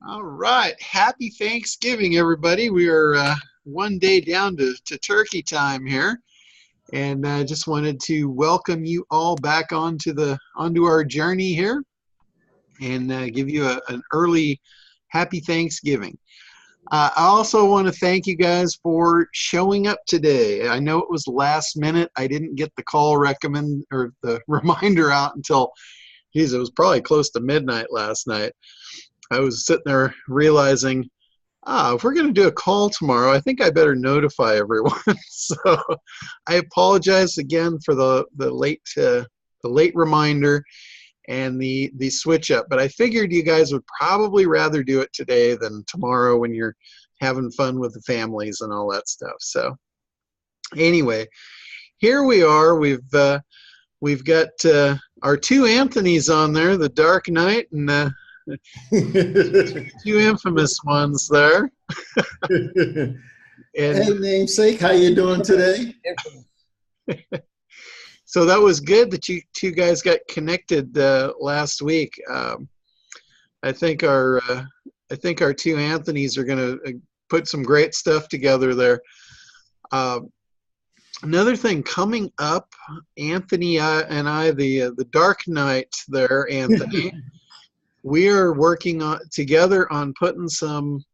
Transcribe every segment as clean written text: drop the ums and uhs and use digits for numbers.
All right. Happy Thanksgiving, everybody. We are one day down to turkey time here, and I just wanted to welcome you all back onto our journey here, and give you an early Happy Thanksgiving. I also want to thank you guys for showing up today. I know it was last minute. I didn't get the call recommend or the reminder out until, geez, it was probably close to midnight last night. I was sitting there realizing, if we're going to do a call tomorrow, I think I better notify everyone. So I apologize again for the late reminder and the switch up. But I figured you guys would probably rather do it today than tomorrow when you're having fun with the families and all that stuff. So anyway, here we are. We've got our two Anthonys on there, the Dark Knight and two infamous ones there. And, hey, namesake, how you doing today? So that was good that you two guys got connected last week. I think our two Anthonys are going to put some great stuff together there. Another thing coming up, Anthony and I, the Dark Knight there, Anthony. We are working together on putting some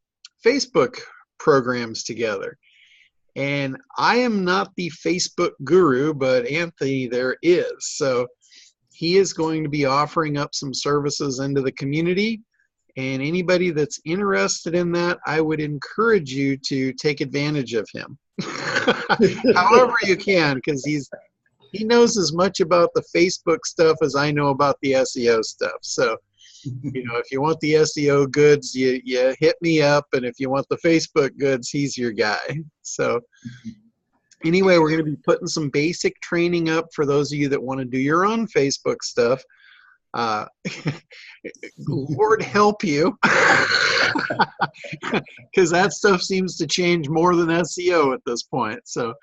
Facebook programs together. And I am not the Facebook guru, but Anthony there is. So he is going to be offering up some services into the community. And anybody that's interested in that, I would encourage you to take advantage of him. However you can, because he knows as much about the Facebook stuff as I know about the SEO stuff. So if you want the SEO goods, you hit me up, and if you want the Facebook goods, he's your guy. So anyway, we're going to be putting some basic training up for those of you that want to do your own Facebook stuff. Lord help you, because that stuff seems to change more than SEO at this point. So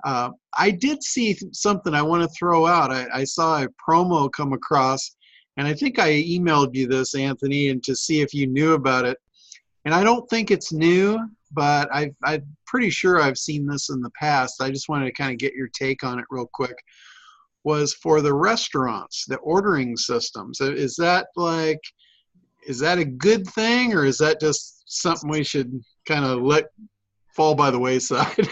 I did see something I want to throw out. I saw a promo come across, and I think I emailed you this, Anthony, and to see if you knew about it. And I don't think it's new, but I'm pretty sure I've seen this in the past. I just wanted to kind of get your take on it real quick. Was for the restaurants, the ordering systems. Is that a good thing, or is that just something we should kind of let fall by the wayside?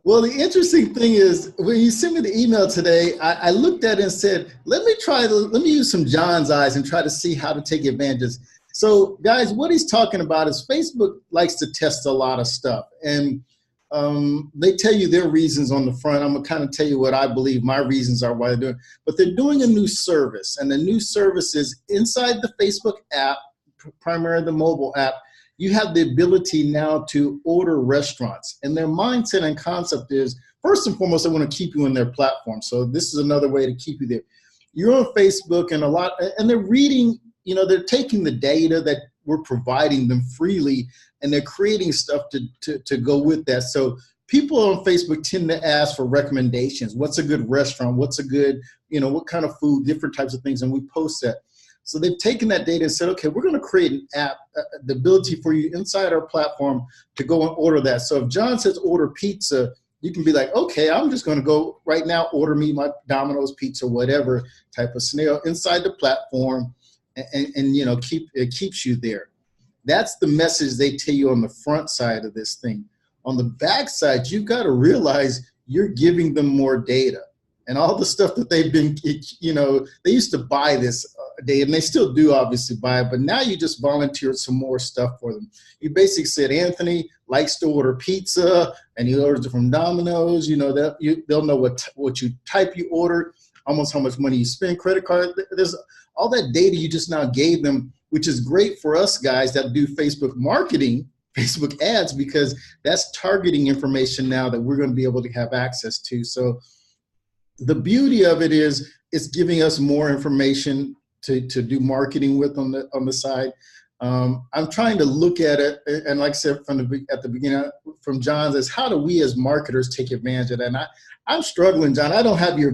Well, the interesting thing is, when you sent me the email today, I looked at it and said, let me use some John's eyes and try to see how to take advantage. So guys, what he's talking about is Facebook likes to test a lot of stuff, and they tell you their reasons on the front. I'm gonna kind of tell you what I believe my reasons are why they're doing it. But they're doing a new service, and the new service is inside the Facebook app, primarily the mobile app. You have the ability now to order restaurants, and their mindset and concept is, first and foremost, they want to keep you in their platform. So this is another way to keep you there. You're on Facebook, and they're reading, they're taking the data that we're providing them freely, and they're creating stuff to go with that. So people on Facebook tend to ask for recommendations. What's a good restaurant? What's a good, what kind of food, different types of things, and we post that. So they've taken that data and said, okay, we're going to create an app, the ability for you inside our platform to go and order that. So if John says order pizza, you can be like, okay, I'm just going to go right now, order me my Domino's pizza, whatever type of scenario inside the platform, and it keeps you there. That's the message they tell you on the front side of this thing. On the back side, you've got to realize you're giving them more data. And all the stuff that they've been, they used to buy this data, and they still do obviously buy it, but now you just volunteered some more stuff for them. You basically said, Anthony likes to order pizza, and he orders it from Domino's. They'll know what you type you ordered, almost how much money you spend, credit card. There's all that data you just now gave them, which is great for us guys that do Facebook marketing, Facebook ads, because that's targeting information now that we're going to be able to have access to. So the beauty of it is it's giving us more information to do marketing with on the side. I'm trying to look at it, and like I said at the beginning from John's, is how do we as marketers take advantage of that? And I'm struggling, John. I don't have your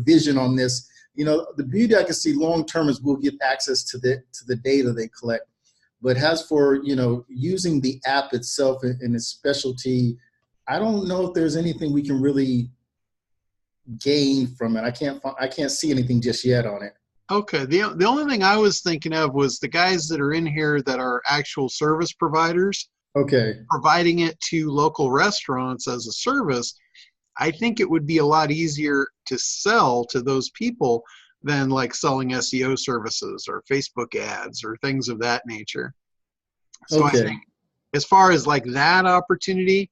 vision on this. The beauty I can see long term is we'll get access to the data they collect. But as for, using the app itself and its specialty, I don't know if there's anything we can really gain from it. I can't see anything just yet on it. Okay. The only thing I was thinking of was the guys that are in here that are actual service providers. Okay. Providing it to local restaurants as a service. I think it would be a lot easier to sell to those people than like selling SEO services or Facebook ads or things of that nature. So Okay. I think as far as like that opportunity,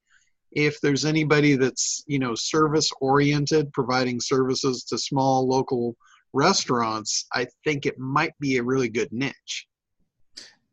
if there's anybody that's, service oriented, providing services to small local restaurants, I think it might be a really good niche.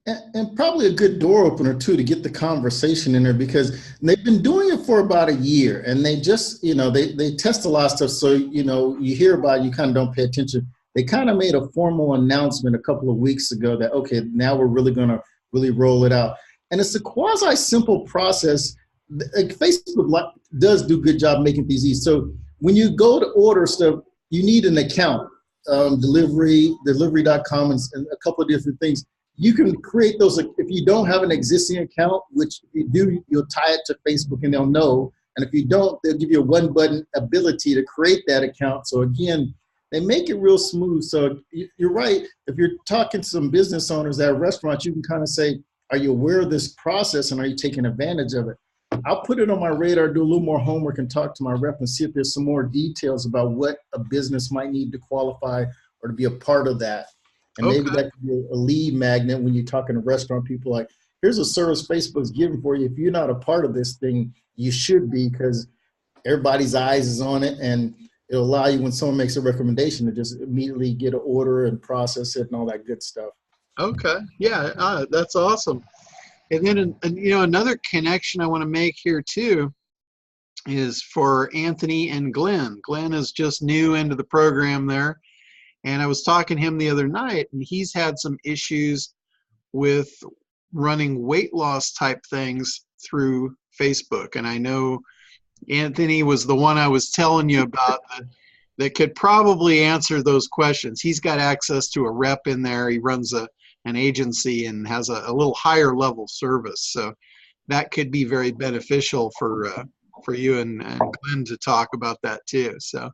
And probably a good door opener too, to get the conversation in there, because they've been doing it for about a year, and they just, they test a lot of stuff. So, you hear about it, you kind of don't pay attention. They kind of made a formal announcement a couple of weeks ago that, okay, now we're really going to really roll it out. And it's a quasi simple process. Like Facebook does do a good job making these easy. So when you go to order stuff, you need an account, delivery.com, and a couple of different things. You can create those if you don't have an existing account, which if you do, you'll tie it to Facebook and they'll know. And if you don't, they'll give you a one-button ability to create that account. So again, they make it real smooth. So you're right. If you're talking to some business owners at restaurants, you can kind of say, are you aware of this process and are you taking advantage of it? I'll put it on my radar, do a little more homework, and talk to my rep and see if there's some more details about what a business might need to qualify or to be a part of that. And maybe that could be a lead magnet when you're talking to restaurant people, like, here's a service Facebook's giving for you. If you're not a part of this thing, you should be, because everybody's eyes is on it, and it'll allow you, when someone makes a recommendation, to just immediately get an order and process it and all that good stuff. Okay. Yeah, that's awesome. And then, another connection I want to make here too is for Anthony and Glenn. Glenn is just new into the program there. And I was talking to him the other night, and he's had some issues with running weight loss type things through Facebook. And I know Anthony was the one I was telling you about that could probably answer those questions. He's got access to a rep in there. He runs an agency and has a little higher level service. So that could be very beneficial for you and Glenn to talk about that too. So.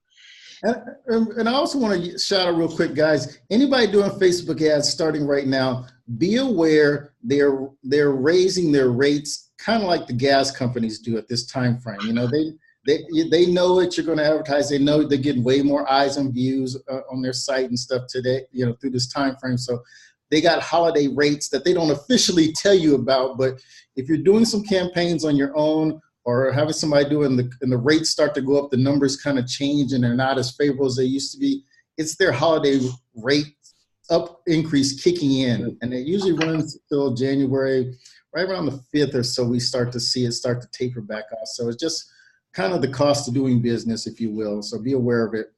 And I also want to shout out real quick, guys, anybody doing Facebook ads starting right now, be aware they're raising their rates kind of like the gas companies do at this time frame. They know that you're going to advertise. They know they're getting way more eyes and views on their site and stuff today, through this time frame. So they got holiday rates that they don't officially tell you about. But if you're doing some campaigns on your own, or having somebody do it and the rates start to go up, the numbers kind of change and they're not as favorable as they used to be, it's their holiday rate increase kicking in. And it usually runs until January, right around the 5th or so, we start to see it start to taper back off. So it's just kind of the cost of doing business, if you will. So be aware of it.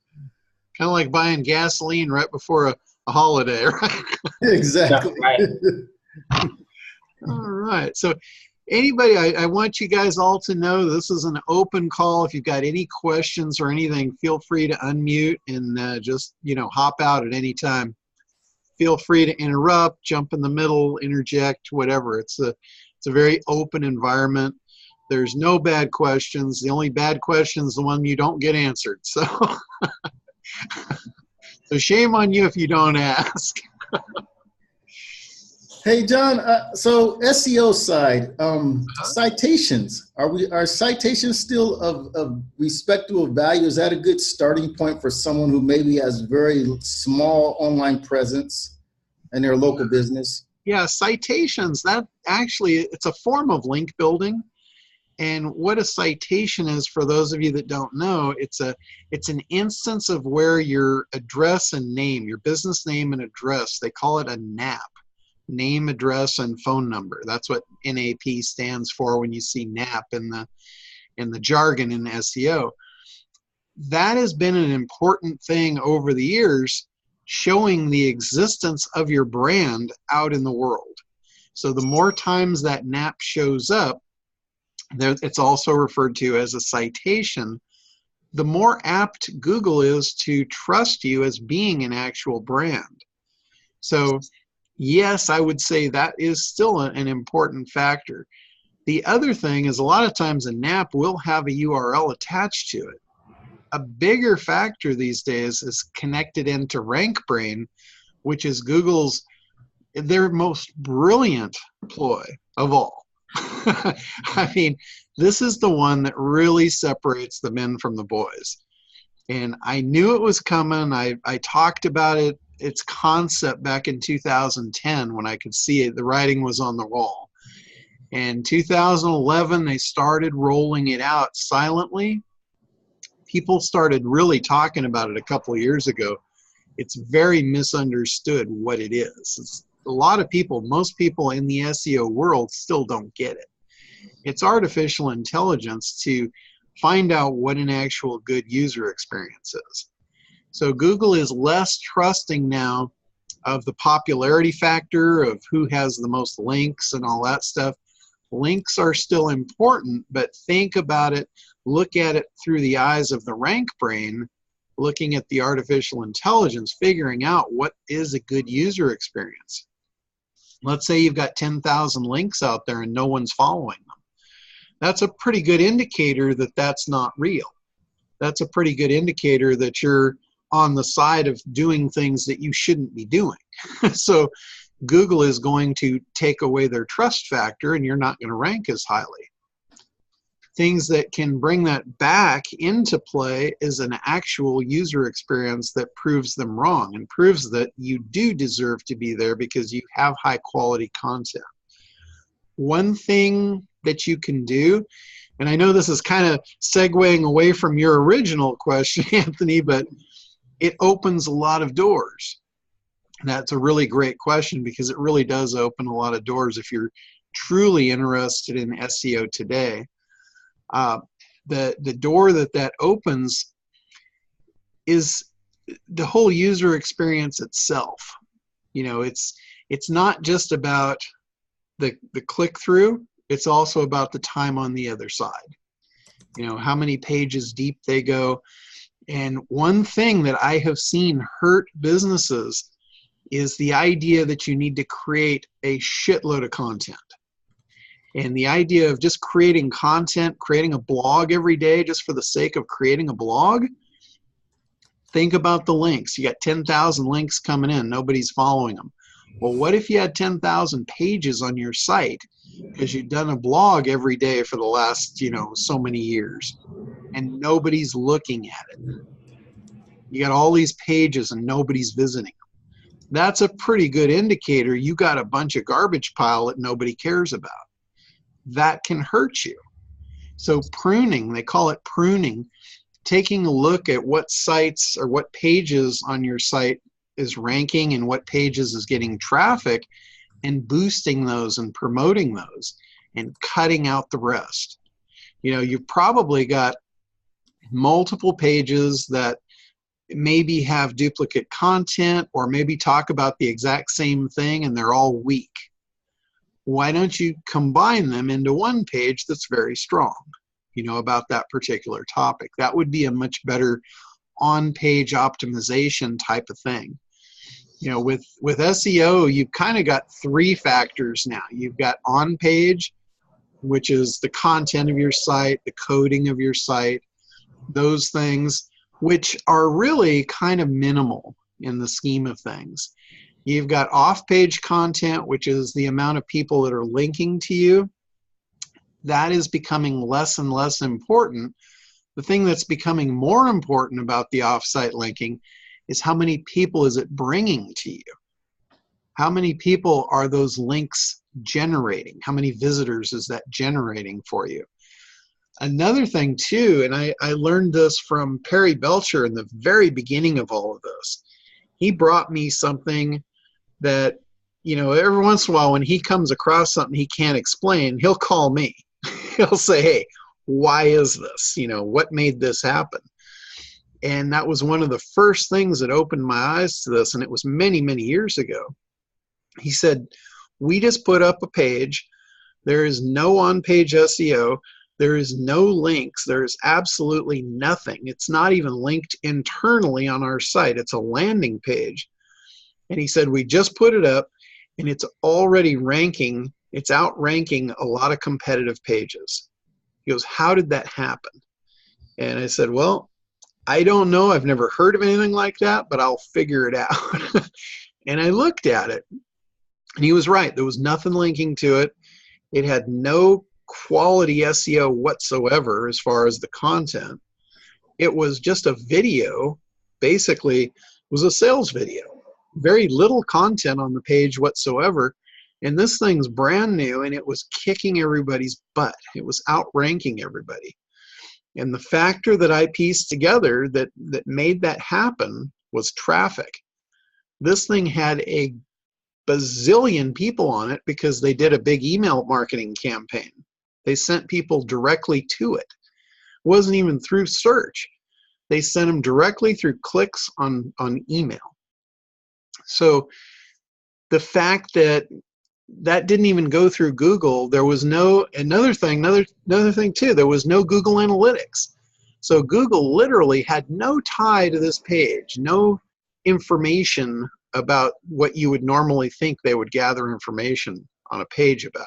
Kind of like buying gasoline right before a holiday, right? Exactly. Right. All right. So anybody, I want you guys all to know this is an open call. If you've got any questions or anything, feel free to unmute and just, hop out at any time. Feel free to interrupt, jump in the middle, interject, whatever. It's a very open environment. There's no bad questions. The only bad question is the one you don't get answered. So, so shame on you if you don't ask. Hey, John, so SEO side, citations, are citations still of respectable value? Is that a good starting point for someone who maybe has very small online presence in their local business? Yeah, citations, that actually, it's a form of link building. And what a citation is, for those of you that don't know, it's an instance of where your address and name, your business name and address, they call it a NAP. Name, address, and phone number. That's what NAP stands for when you see NAP in the jargon in SEO. That has been an important thing over the years, showing the existence of your brand out in the world. So the more times that NAP shows up, it's also referred to as a citation, the more apt Google is to trust you as being an actual brand. So yes, I would say that is still an important factor. The other thing is a lot of times a NAP will have a URL attached to it. A bigger factor these days is connected into RankBrain, which is Google's, their most brilliant ploy of all. I mean, this is the one that really separates the men from the boys. And I knew it was coming. I talked about it, its concept back in 2010 when I could see it. The writing was on the wall. In 2011, they started rolling it out silently. People started really talking about it a couple of years ago. It's very misunderstood what it is. A lot of people, most people in the SEO world still don't get it. It's artificial intelligence to find out what an actual good user experience is. So Google is less trusting now of the popularity factor of who has the most links and all that stuff. Links are still important, but think about it, look at it through the eyes of the RankBrain, looking at the artificial intelligence, figuring out what is a good user experience. Let's say you've got 10,000 links out there and no one's following them. That's a pretty good indicator that that's not real. That's a pretty good indicator that you're on the side of doing things that you shouldn't be doing. So Google is going to take away their trust factor and you're not going to rank as highly. Things that can bring that back into play is an actual user experience that proves them wrong and proves that you do deserve to be there because you have high quality content. One thing that you can do, and I know this is kind of segueing away from your original question, Anthony, but it opens a lot of doors. And that's a really great question because it really does open a lot of doors if you're truly interested in SEO today. The door that opens is the whole user experience itself. You know, it's not just about the click-through, it's also about the time on the other side. You know, how many pages deep they go. And one thing that I have seen hurt businesses is the idea that you need to create a shitload of content. And the idea of just creating content, creating a blog every day just for the sake of creating a blog, think about the links. You got 10,000 links coming in, nobody's following them. Well, what if you had 10,000 pages on your site because you've done a blog every day for the last, so many years and nobody's looking at it? You got all these pages and nobody's visiting them. That's a pretty good indicator you got a bunch of garbage pile that nobody cares about. That can hurt you. So pruning, they call it pruning, taking a look at what sites or what pages on your site is ranking and what pages is getting traffic and boosting those and promoting those and cutting out the rest. You've probably got multiple pages that maybe have duplicate content or maybe talk about the exact same thing and they're all weak. Why don't you combine them into one page that's very strong, about that particular topic? That would be a much better on-page optimization type of thing. With SEO, you've kind of got three factors now. You've got on-page, which is the content of your site, the coding of your site, those things, which are really kind of minimal in the scheme of things. You've got off-page content, which is the amount of people that are linking to you. That is becoming less and less important. The thing that's becoming more important about the off-site linking is how many people is it bringing to you? How many people are those links generating? How many visitors is that generating for you? Another thing too, and I learned this from Perry Belcher in the very beginning of all of this. He brought me something that, every once in a while when he comes across something he can't explain, he'll call me. He'll say, hey, why is this? What made this happen? And that was one of the first things that opened my eyes to this, and it was many, many years ago. He said, we just put up a page. There is no on-page SEO. There is no links. There is absolutely nothing. It's not even linked internally on our site. It's a landing page. And he said, we just put it up, and it's already ranking, it's outranking a lot of competitive pages. He goes, how did that happen? And I said, well, I don't know. I've never heard of anything like that, but I'll figure it out. And I looked at it, and he was right. There was nothing linking to it. It had no quality SEO whatsoever as far as the content. It was just a video, basically was a sales video. Very little content on the page whatsoever. And this thing's brand new, and it was kicking everybody's butt. It was outranking everybody. And the factor that I pieced together that made that happen was traffic. This thing had a bazillion people on it because they did a big email marketing campaign. They sent people directly to it. It wasn't even through search. They sent them directly through clicks on email. So the fact that that didn't even go through Google, there was no, another thing too, there was no Google Analytics. So Google literally had no tie to this page, no information about what you would normally think they would gather information on a page about.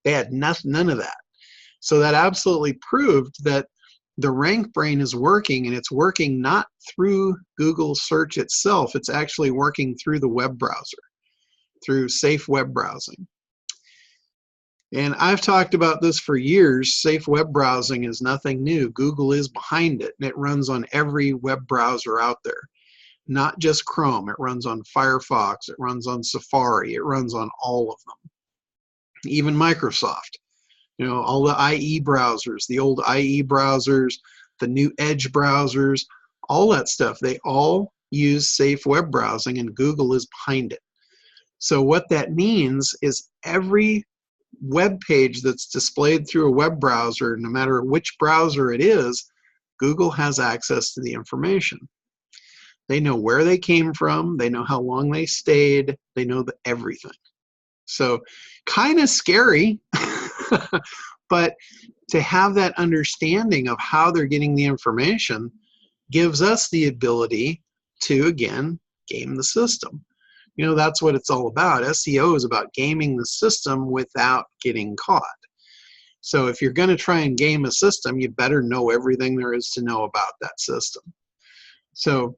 They had none of that. So that absolutely proved that the RankBrain is working, and it's working not through Google search itself, it's actually working through the web browser, through safe web browsing. And I've talked about this for years. Safe web browsing is nothing new. Google is behind it, and it runs on every web browser out there. Not just Chrome, it runs on Firefox, it runs on Safari, it runs on all of them. Even Microsoft, you know, all the IE browsers, the old IE browsers, the new Edge browsers, all that stuff, they all use safe web browsing, and Google is behind it. So what that means is every web page that's displayed through a web browser, no matter which browser it is, Google has access to the information. They know where they came from, they know how long they stayed, they know everything. So kind of scary, but to have that understanding of how they're getting the information gives us the ability to, again, game the system. You know, that's what it's all about. SEO is about gaming the system without getting caught. So if you're going to try and game a system, you better know everything there is to know about that system. So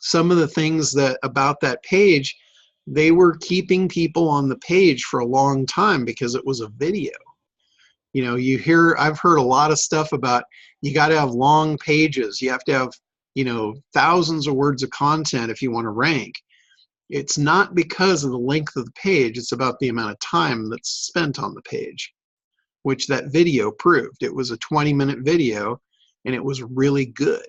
some of the things that about that page, they were keeping people on the page for a long time because it was a video. You know, I've heard a lot of stuff about you got to have long pages. You have to have, you know, thousands of words of content if you want to rank. It's not because of the length of the page, it's about the amount of time that's spent on the page, which that video proved. It was a 20-minute video, and it was really good.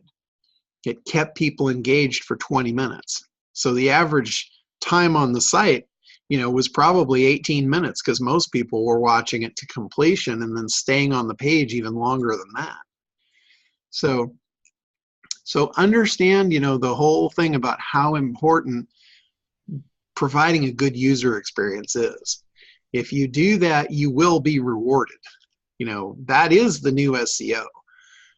It kept people engaged for 20 minutes. So the average time on the site, you know, was probably 18 minutes because most people were watching it to completion and then staying on the page even longer than that. So understand, you know, the whole thing about how important providing a good user experience is. If you do that, you will be rewarded. You know, that is the new SEO.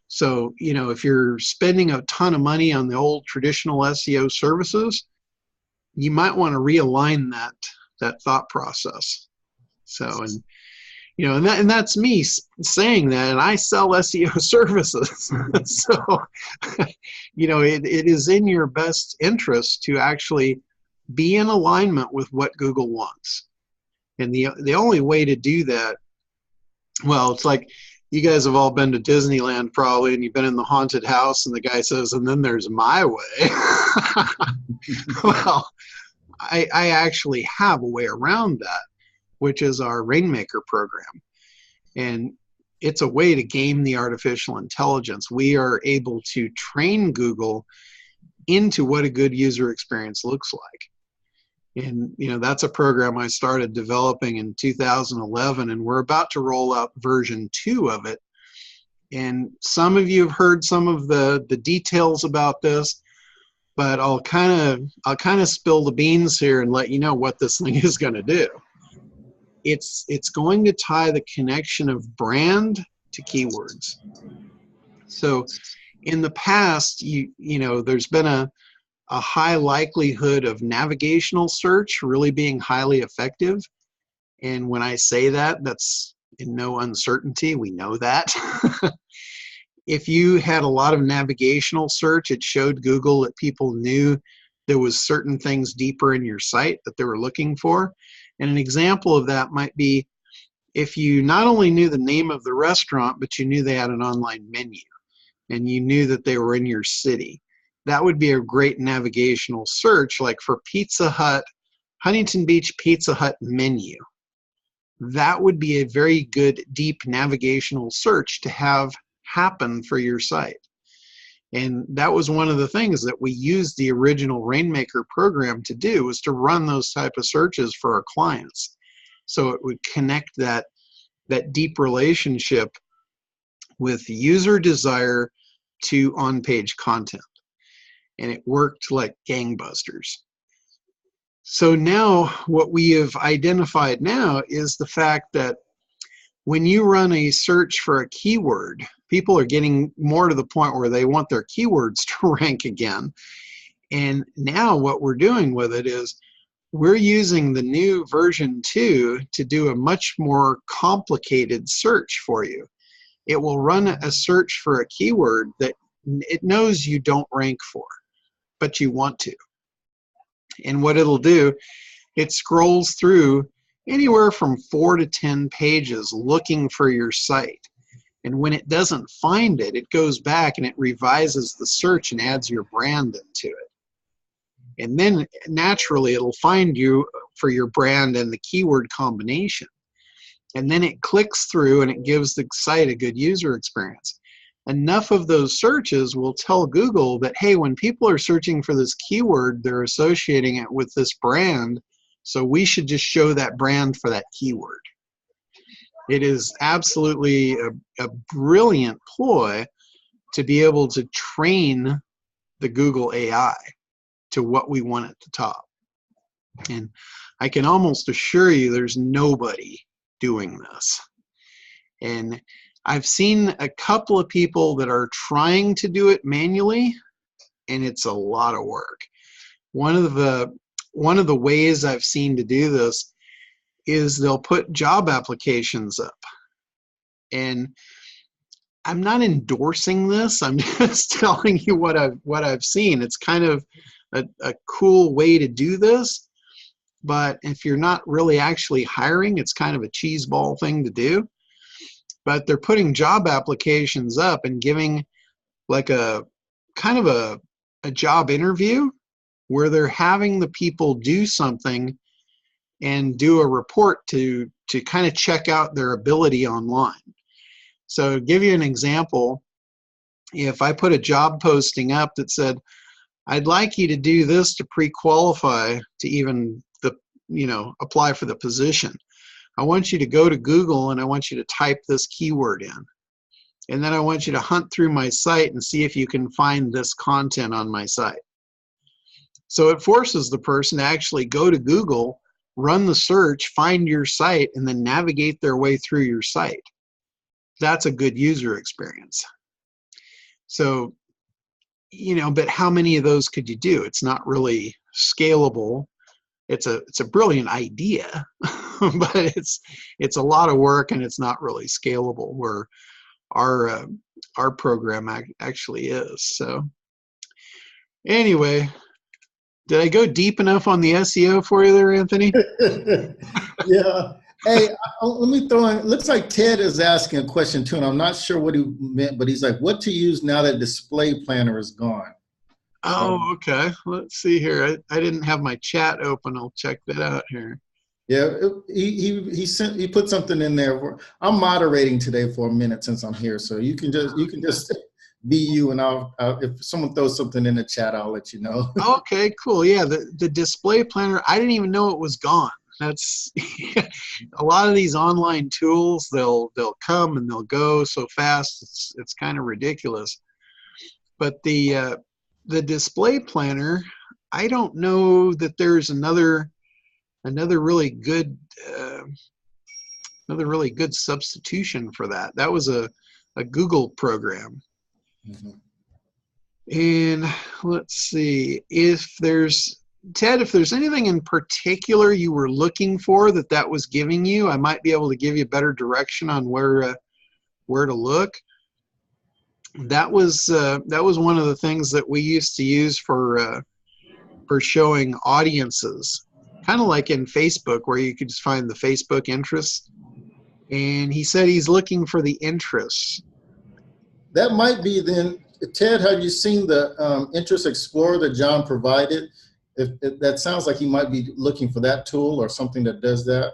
So, you know, if you're spending a ton of money on the old traditional SEO services, you might want to realign that thought process. So, and you know, and that's me saying that, and I sell SEO services. So, you know, it is in your best interest to actually be in alignment with what Google wants. And the only way to do that, well, it's like you guys have all been to Disneyland probably, and you've been in the haunted house, and the guy says, and then there's my way. Well, I actually have a way around that, which is our Rainmaker program. And it's a way to game the artificial intelligence. We are able to train Google into what a good user experience looks like. And, you know, that's a program I started developing in 2011, and we're about to roll out version 2 of it. And some of you have heard some of the details about this, but I'll kind of spill the beans here and let you know what this thing is going to do. It's going to tie the connection of brand to keywords. So in the past, you know, there's been a a high likelihood of navigational search really being highly effective. And when I say that, that's in no uncertainty. We know that. If you had a lot of navigational search, it showed Google that people knew there was certain things deeper in your site that they were looking for. And an example of that might be if you not only knew the name of the restaurant, but you knew they had an online menu and you knew that they were in your city. That would be a great navigational search, like for Pizza Hut, Huntington Beach Pizza Hut menu. That would be a very good deep navigational search to have happen for your site. And that was one of the things that we used the original Rainmaker program to do, was to run those type of searches for our clients. So it would connect that deep relationship with user desire to on-page content. And it worked like gangbusters. So now what we have identified now is the fact that when you run a search for a keyword, people are getting more to the point where they want their keywords to rank again. And now what we're doing with it is we're using the new version 2 to do a much more complicated search for you. It will run a search for a keyword that it knows you don't rank for, but you want to. And what it'll do, it scrolls through anywhere from 4 to 10 pages looking for your site. And when it doesn't find it, it goes back and it revises the search and adds your brand into it. And then naturally it'll find you for your brand and the keyword combination. And then it clicks through and it gives the site a good user experience. Enough of those searches will tell Google that, hey, when people are searching for this keyword, they're associating it with this brand, so we should just show that brand for that keyword. It is absolutely a brilliant ploy to be able to train the Google AI to what we want at the top. And I can almost assure you there's nobody doing this. And I've seen a couple of people that are trying to do it manually, and it's a lot of work. One of the ways I've seen to do this is they'll put job applications up. And I'm not endorsing this, I'm just telling you what I've seen. It's kind of a cool way to do this, but if you're not really actually hiring, it's kind of a cheeseball thing to do. But they're putting job applications up and giving like a kind of a job interview where they're having the people do something and do a report to kind of check out their ability online. So to give you an example, if I put a job posting up that said, I'd like you to do this to pre-qualify to even apply for the position. I want you to go to Google and I want you to type this keyword in. And then I want you to hunt through my site and see if you can find this content on my site. So it forces the person to actually go to Google, run the search, find your site, and then navigate their way through your site. That's a good user experience. So, but how many of those could you do? It's not really scalable. It's a brilliant idea, but it's a lot of work and it's not really scalable where our program actually is. So anyway, did I go deep enough on the SEO for you there, Anthony? Yeah. Hey, let me throw in, looks like Ted is asking a question too, and I'm not sure what he meant, but he's like, what to use now that display planner is gone? Oh, okay. Let's see here. I didn't have my chat open. I'll check that out here. Yeah, he put something in there. I'm moderating today for a minute since I'm here, so you can just be you, and I'll if someone throws something in the chat, I'll let you know. Okay, cool. Yeah, the display planner, I didn't even know it was gone. That's a lot of these online tools. They'll come and they'll go so fast. It's kind of ridiculous. But the display planner, I don't know that there's another really good substitution for that. That was a Google program. Mm-hmm. And let's see, Ted, if there's anything in particular you were looking for that was giving you, I might be able to give you better direction on where to look. That was one of the things that we used to use for showing audiences, kind of like in Facebook, where you could just find the Facebook interests. And he said he's looking for the interests. That might be then. Ted, have you seen the InterestsExplorer that John provided? If that sounds like he might be looking for that tool or something that does that.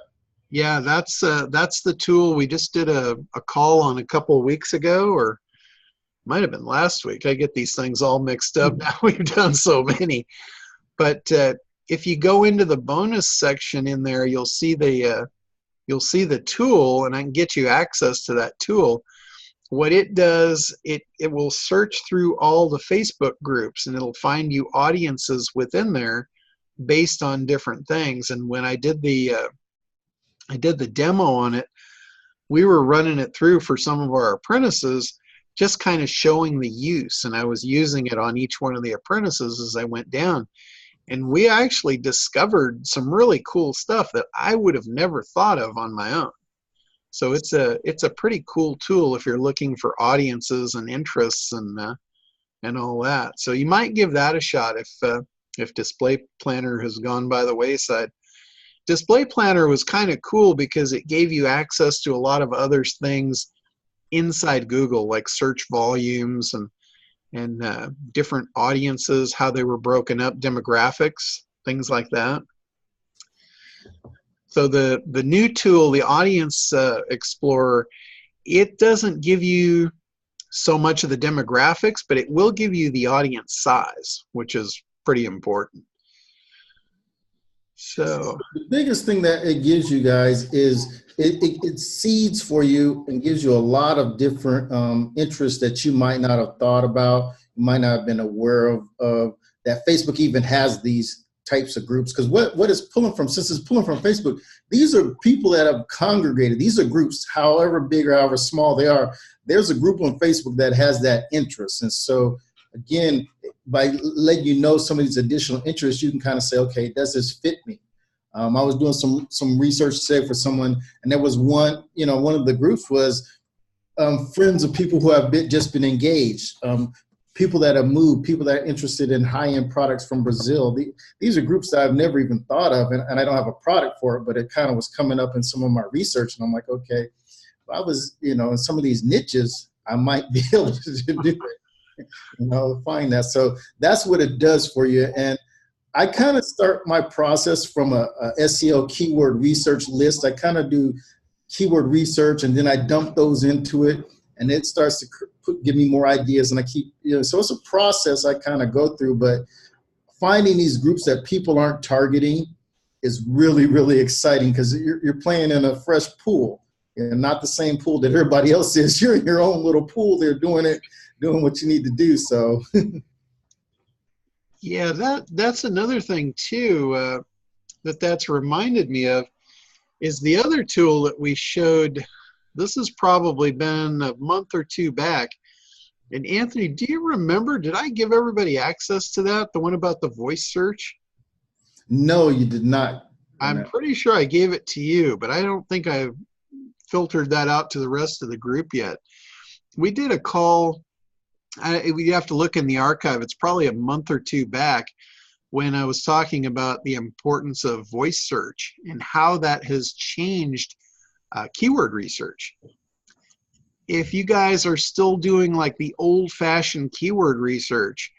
Yeah, that's the tool. We just did a call on a couple of weeks ago, or might have been last week. I get these things all mixed up now. We've done so many. But if you go into the bonus section in there, you'll see the tool, and I can get you access to that tool. What it does, it will search through all the Facebook groups, and it'll find you audiences within there based on different things. And when I did the demo on it, we were running it through for some of our apprentices, just kind of showing the use, and I was using it on each one of the apprentices as I went down. And we actually discovered some really cool stuff that I would have never thought of on my own. So it's a pretty cool tool if you're looking for audiences and interests and all that. So you might give that a shot if Display Planner has gone by the wayside. Display Planner was kind of cool because it gave you access to a lot of other things inside Google, like search volumes and different audiences, how they were broken up, demographics, things like that. So the new tool, the Audience Explorer, it doesn't give you so much of the demographics, but it will give you the audience size, which is pretty important. So the biggest thing that it gives you guys is it seeds for you and gives you a lot of different interests that you might not have thought about, you might not have been aware of that Facebook even has these types of groups. Because what it's pulling from, since it's pulling from Facebook, these are people that have congregated. These are groups, however big or however small they are. There's a group on Facebook that has that interest. And so again, by letting you know some of these additional interests, you can kind of say, okay, does this fit me? I was doing some research today for someone, and there was one of the groups was friends of people who have just been engaged, people that have moved, people that are interested in high-end products from Brazil. These are groups that I've never even thought of, and I don't have a product for it, but it kind of was coming up in some of my research, and I'm like, okay, if I was, in some of these niches, I might be able to do it, find that. So that's what it does for you. And I kind of start my process from a SEO keyword research list. I kind of do keyword research, and then I dump those into it, and it starts to give me more ideas, and I keep, so it's a process I kind of go through. But finding these groups that people aren't targeting is really, really exciting, because you're playing in a fresh pool, and not the same pool that everybody else is. You're in your own little pool. They're doing what you need to do. So yeah, that's another thing too, that's reminded me of, is the other tool that we showed. This has probably been a month or two back. And Anthony, do you remember, did I give everybody access to that, the one about the voice search? No, you did not. I'm pretty sure I gave it to you, but I don't think I filtered that out to the rest of the group yet. We did a call, we have to look in the archive, it's probably a month or two back, when I was talking about the importance of voice search and how that has changed keyword research. If you guys are still doing like the old-fashioned keyword research,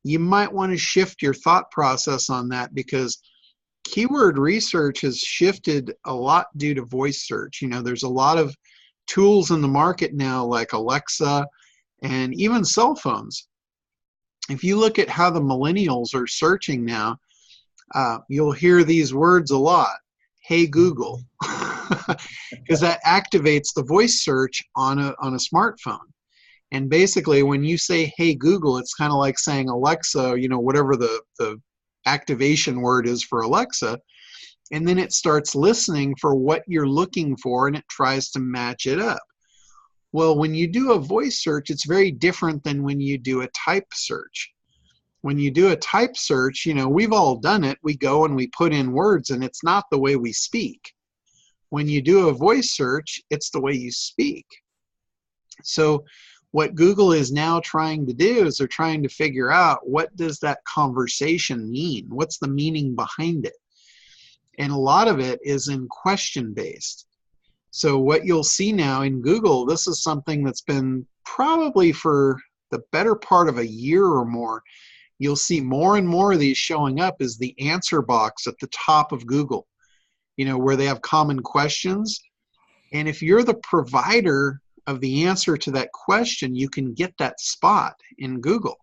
you might want to shift your thought process on that, because keyword research has shifted a lot due to voice search. There's a lot of tools in the market now, like Alexa and even cell phones. If you look at how the millennials are searching now, you'll hear these words a lot. Hey Google, because that activates the voice search on a smartphone. And basically, when you say hey Google, it's kind of like saying Alexa, whatever the activation word is for Alexa, and then it starts listening for what you're looking for, and it tries to match it up. Well, when you do a voice search, it's very different than when you do a type search. When you do a type search, we've all done it. We go and we put in words, and it's not the way we speak. When you do a voice search, it's the way you speak. So what Google is now trying to do is they're trying to figure out, what does that conversation mean? What's the meaning behind it? And a lot of it is in question-based. So what you'll see now in Google, this is something that's been probably for the better part of a year or more, you'll see more and more of these showing up as the answer box at the top of Google, where they have common questions. And if you're the provider of the answer to that question, you can get that spot in Google.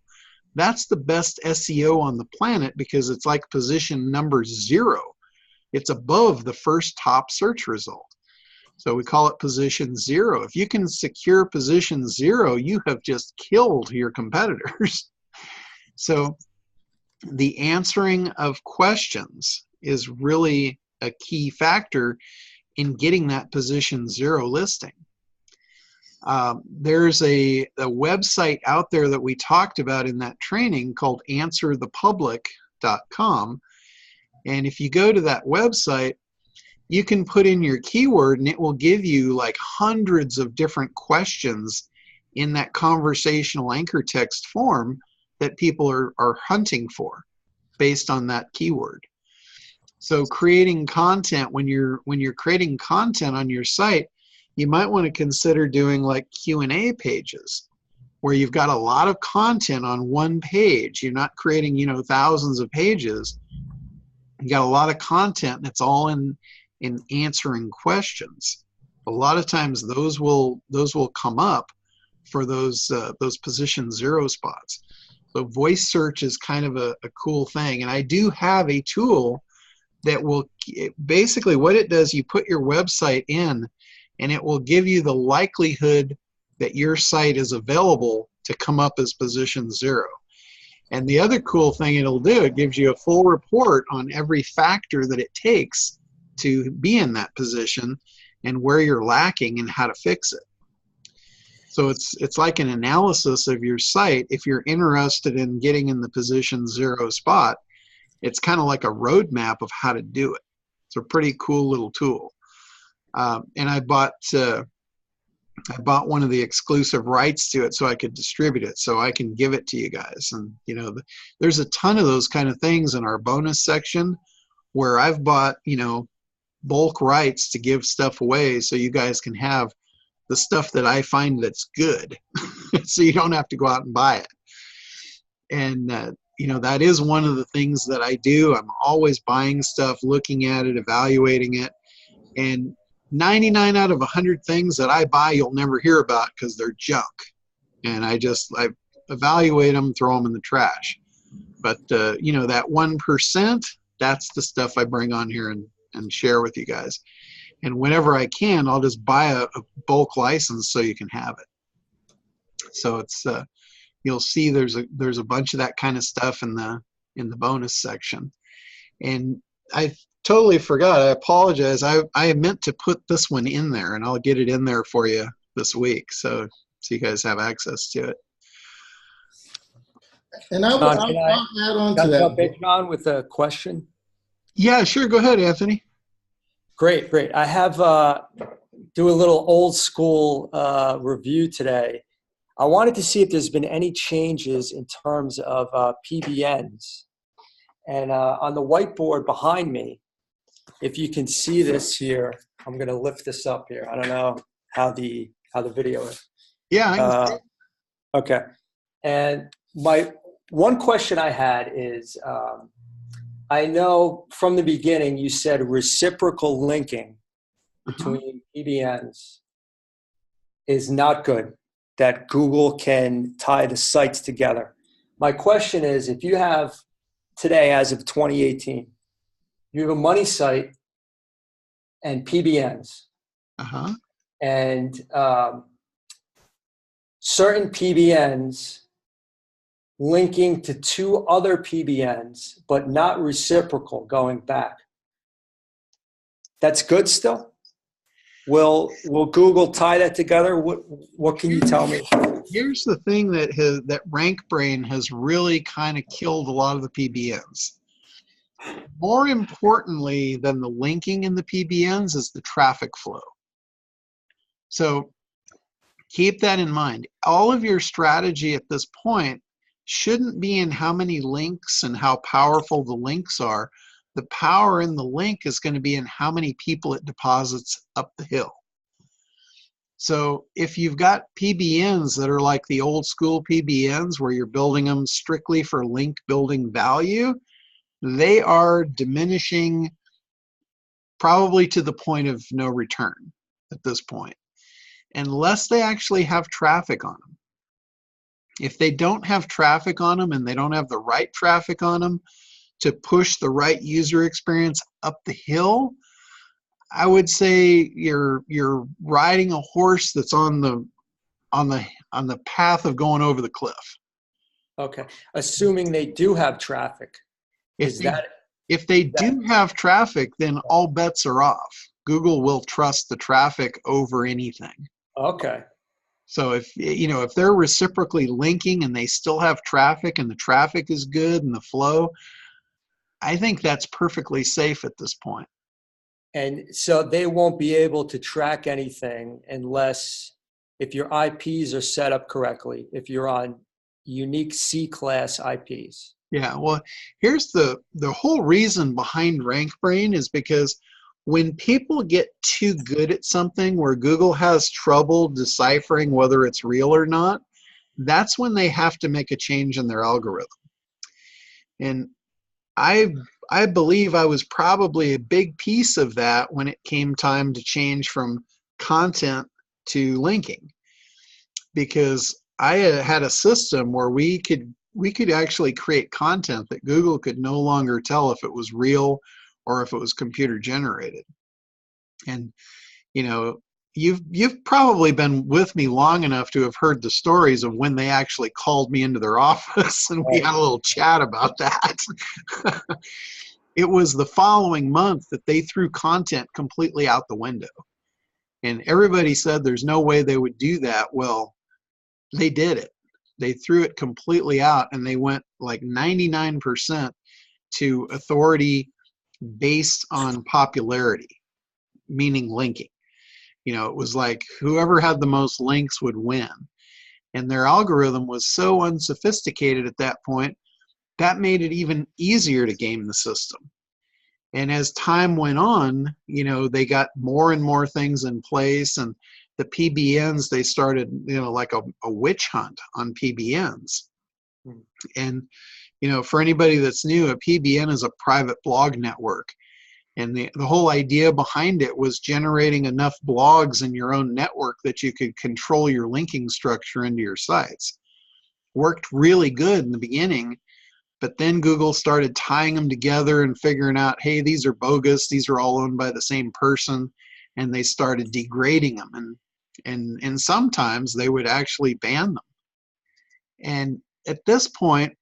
That's the best SEO on the planet, because it's like position number 0. It's above the first top search result. So we call it position 0. If you can secure position 0, you have just killed your competitors. So the answering of questions is really a key factor in getting that position 0 listing. There's a website out there that we talked about in that training called answerthepublic.com. And if you go to that website, you can put in your keyword and it will give you like hundreds of different questions in that conversational anchor text form that people are hunting for based on that keyword. So creating content, when you're creating content on your site, you might want to consider doing like Q&A pages where you've got a lot of content on one page. You're not creating, thousands of pages. You got a lot of content that's all in answering questions. A lot of times those will come up for those position 0 spots. So voice search is kind of a cool thing. And I do have a tool that will, basically what it does, you put your website in and it will give you the likelihood that your site is available to come up as position 0. And the other cool thing it'll do, it gives you a full report on every factor that it takes to be in that position and where you're lacking and how to fix it. So it's like an analysis of your site. If you're interested in getting in the position 0 spot, it's kind of like a roadmap of how to do it. It's a pretty cool little tool. And I bought one of the exclusive rights to it so I could distribute it, so I can give it to you guys. And there's a ton of those kind of things in our bonus section where I've bought bulk rights to give stuff away so you guys can have the stuff that I find that's good. So you don't have to go out and buy it. And that is one of the things that I do. I'm always buying stuff, looking at it, evaluating it. And 99 out of 100 things that I buy you'll never hear about because they're junk. And I evaluate them, throw them in the trash. But that 1%, that's the stuff I bring on here and share with you guys. And whenever I can, I'll just buy a bulk license so you can have it. So it's you'll see there's a bunch of that kind of stuff in the bonus section. And I totally forgot. I apologize. I meant to put this one in there, and I'll get it in there for you this week, so you guys have access to it. And I'll add on to that. Jump in, John, with a question. Yeah, sure. Go ahead, Anthony. Great. I have do a little old school review today. I wanted to see if there's been any changes in terms of PBNs. And on the whiteboard behind me, if you can see this here, I'm going to lift this up here. I don't know how the video is. Yeah. Okay. And my one question I had is, I know from the beginning you said reciprocal linking between PBNs is not good, that Google can tie the sites together. My question is, if you have today, as of 2018, you have a money site and PBNs, and certain PBNs linking to 2 other PBNs, but not reciprocal going back. That's good still? Will Google tie that together? What can you tell me? Here's the thing that RankBrain has really kind of killed a lot of the PBNs. More importantly than the linking in the PBNs is the traffic flow. So keep that in mind. All of your strategy at this point shouldn't be in how many links and how powerful the links are. The power in the link is going to be in how many people it deposits up the hill. So if you've got PBNs that are like the old school PBNs where you're building them strictly for link building value, they are diminishing probably to the point of no return at this point, unless they actually have traffic on them. If they don't have traffic on them and they don't have the right traffic on them to push the right user experience up the hill, I would say you're riding a horse that's on the path of going over the cliff. Okay, assuming they do have traffic. If they do have traffic, then all bets are off. Google will trust the traffic over anything. Okay. So if they're reciprocally linking and they still have traffic and the traffic is good and the flow, I think that's perfectly safe at this point. And so they won't be able to track anything unless if your IPs are set up correctly, if you're on unique C-class IPs. Yeah, well, here's the whole reason behind RankBrain is because when people get too good at something where Google has trouble deciphering whether it's real or not, that's when they have to make a change in their algorithm. And I believe I was probably a big piece of that when it came time to change from content to linking, because I had a system where we could actually create content that Google could no longer tell if it was real or if it was computer generated. And you've probably been with me long enough to have heard the stories of when they actually called me into their office and we had a little chat about that. It was the following month that they threw content completely out the window. And everybody said there's no way they would do that. Well, they did it. They threw it completely out and they went like 99% to authority based on popularity, meaning linking. It was like whoever had the most links would win. And their algorithm was so unsophisticated at that point, that made it even easier to game the system. And as time went on, they got more and more things in place, and the PBNs, they started, like a witch hunt on PBNs. And, for anybody that's new, a PBN is a private blog network. And the whole idea behind it was generating enough blogs in your own network that you could control your linking structure into your sites. Worked really good in the beginning, but then Google started tying them together and figuring out, hey, these are bogus, these are all owned by the same person, and they started degrading them. And sometimes they would actually ban them. And at this point,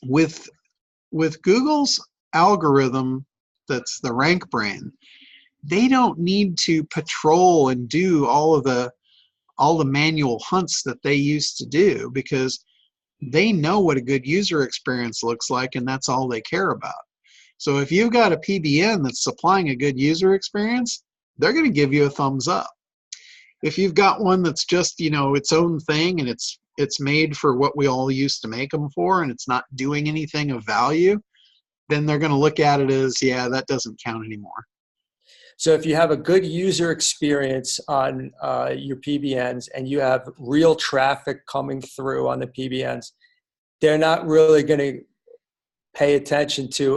with Google's algorithm, that's the RankBrain, they don't need to patrol and do all the manual hunts that they used to do, because they know what a good user experience looks like, and that's all they care about. So if you've got a PBN that's supplying a good user experience, they're going to give you a thumbs up. If you've got one that's just its own thing and it's made for what we all used to make them for, and it's not doing anything of value, then they're going to look at it as, yeah, that doesn't count anymore. So if you have a good user experience on your PBNs and you have real traffic coming through on the PBNs, they're not really going to pay attention to,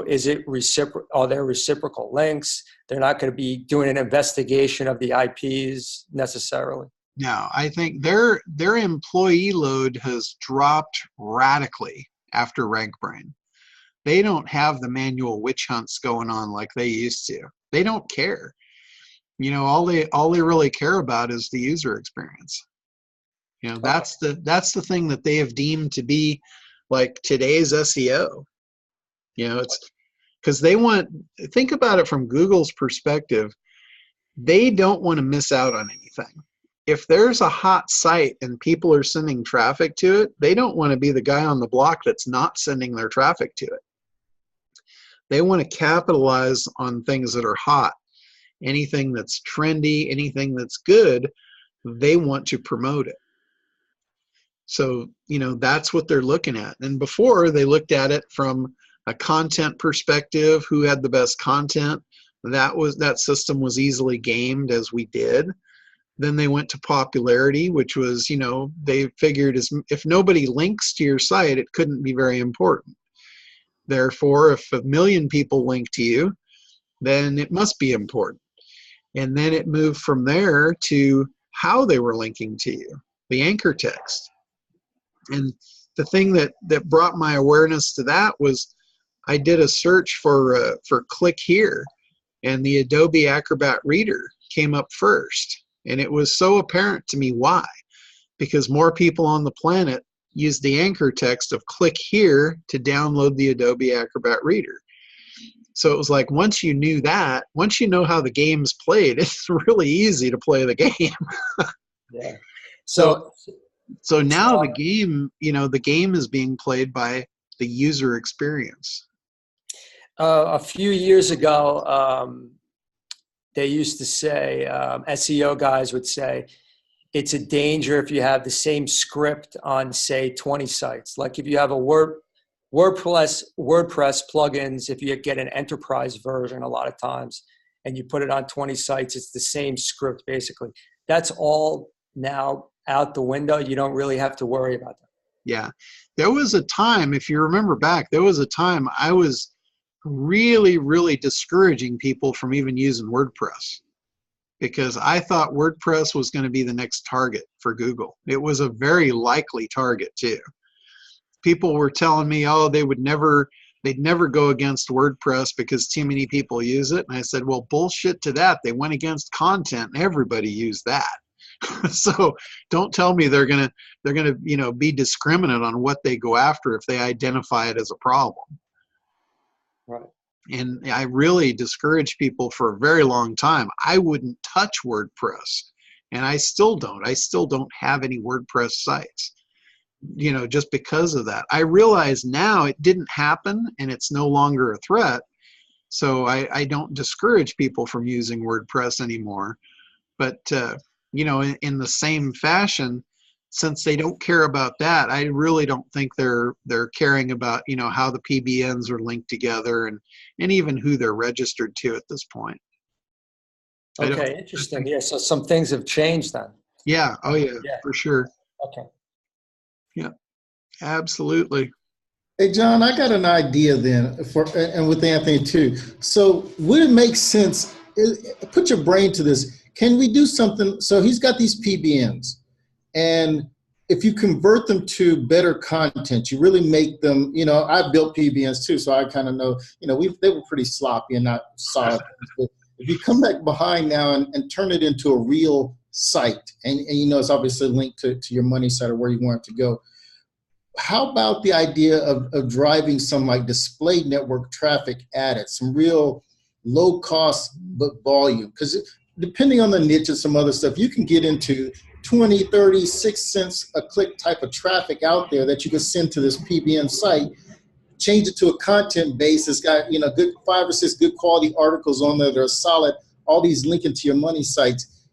are there reciprocal links? They're not going to be doing an investigation of the IPs necessarily. No, I think their employee load has dropped radically after RankBrain. They don't have the manual witch hunts going on like they used to. They don't care. All they really care about is the user experience. That's the thing that they have deemed to be like today's SEO. It's because think about it from Google's perspective. they don't want to miss out on anything. If there's a hot site and people are sending traffic to it, they don't want to be the guy on the block that's not sending their traffic to it. They want to capitalize on things that are hot. Anything that's trendy, anything that's good, they want to promote it. So, that's what they're looking at. And before, they looked at it from a content perspective, who had the best content. That system was easily gamed, as we did. Then they went to popularity, which was, they figured if nobody links to your site, it couldn't be very important. Therefore, if 1 million people link to you, then it must be important. And then it moved from there to how they were linking to you, the anchor text. And the thing that brought my awareness to that was I did a search for click here, and the Adobe Acrobat Reader came up first. And it was so apparent to me why. Because more people on the planet use the anchor text of click here to download the Adobe Acrobat Reader. So it was like, once you knew that, once you know how the game's played, it's really easy to play the game. Yeah. So now the game is being played by the user experience. A few years ago, they used to say, SEO guys would say, it's a danger if you have the same script on, say, 20 sites. Like if you have a WordPress plugins, if you get an enterprise version a lot of times and you put it on 20 sites, it's the same script basically. That's all now out the window. You don't really have to worry about that. Yeah. There was a time, if you remember back, there was a time I was really, really discouraging people from even using WordPress, because I thought WordPress was going to be the next target for Google. It was a very likely target too. People were telling me, they'd never go against WordPress because too many people use it. And I said, well, bullshit to that. They went against content and everybody used that. So don't tell me they're gonna be discriminate on what they go after if they identify it as a problem. Right. And I really discouraged people for a very long time. I wouldn't touch WordPress, and I still don't. I still don't have any WordPress sites, just because of that. I realize now it didn't happen and it's no longer a threat. So I don't discourage people from using WordPress anymore. But, in the same fashion, since they don't care about that, I really don't think they're caring about, how the PBNs are linked together and even who they're registered to at this point. Okay, interesting. Yeah, so some things have changed then. Yeah. Oh, yeah, for sure. Okay. Yeah, absolutely. Hey, John, I got an idea then, and with Anthony too. So would it make sense, put your brain to this, can we do something? So he's got these PBNs. And if you convert them to better content, you really make them, I built PBNs too, so I kind of know, they were pretty sloppy and not solid. But if you come back behind now and turn it into a real site, and it's obviously linked to your money site or where you want it to go, how about the idea of driving some like display network traffic at it, some real low cost but volume? Because depending on the niche and some other stuff, you can get into 20, 30, 6 cents a click type of traffic out there that you can send to this PBN site, change it to a content base. It's got, good 5 or 6 good quality articles on there that are solid, all these linking to your money sites.